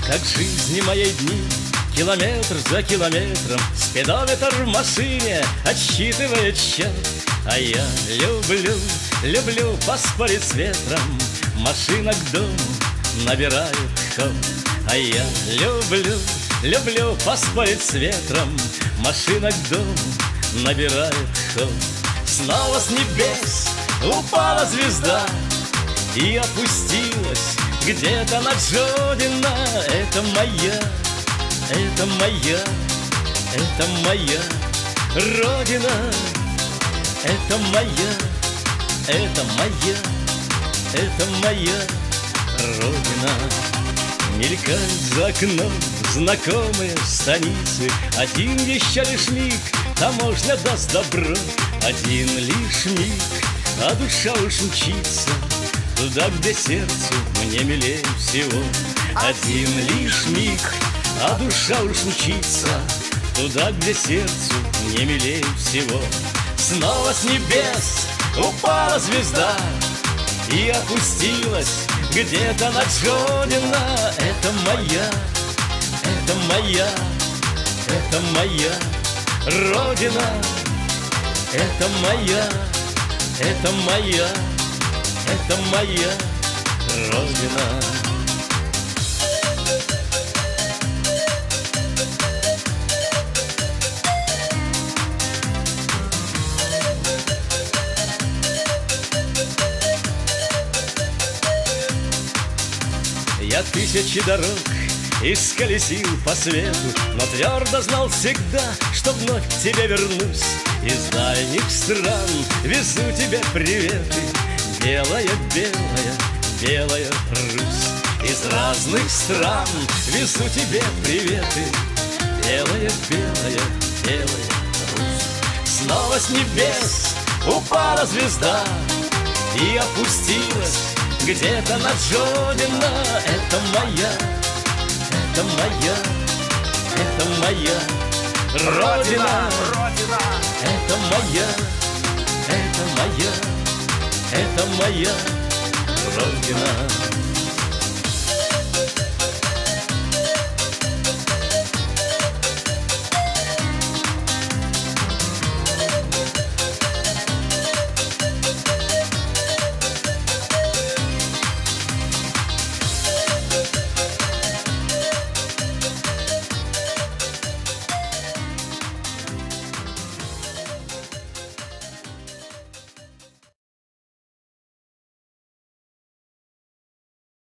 Как в жизни моей дни, километр за километром, спидометр в машине отсчитывает счет. А я люблю, люблю поспорить с ветром, машина к дому набирает ход. А я люблю, люблю поспорить с ветром, машина к дому набирает ход. Снова с небес упала звезда и опустилась где-то над Жодино. Это моя, это моя, это моя Родина. Это моя, это моя, это моя Родина. Мелькают за окном знакомые станицы. Один еще лишь миг таможня даст добро. Один лишь миг, а душа уж мчится туда, где сердцу мне милее всего. Один лишь миг, а душа уж мчится туда, где сердцу мне милее всего. Снова с небес упала звезда и опустилась где-то над Жодино. Это моя, это моя, это моя Родина. Это моя, это моя, это моя Родина. Я тысячи дорог исколесил по свету, но твердо знал всегда, что вновь к тебе вернусь. Из дальних стран везу тебе приветы, белая, белая, белая Русь. Из разных стран везу тебе приветы, белая, белая, белая Русь. Снова с небес упала звезда и опустилась где-то над Жодино. Это моя, это моя, это моя Родина. Это моя, это моя, это моя Родина.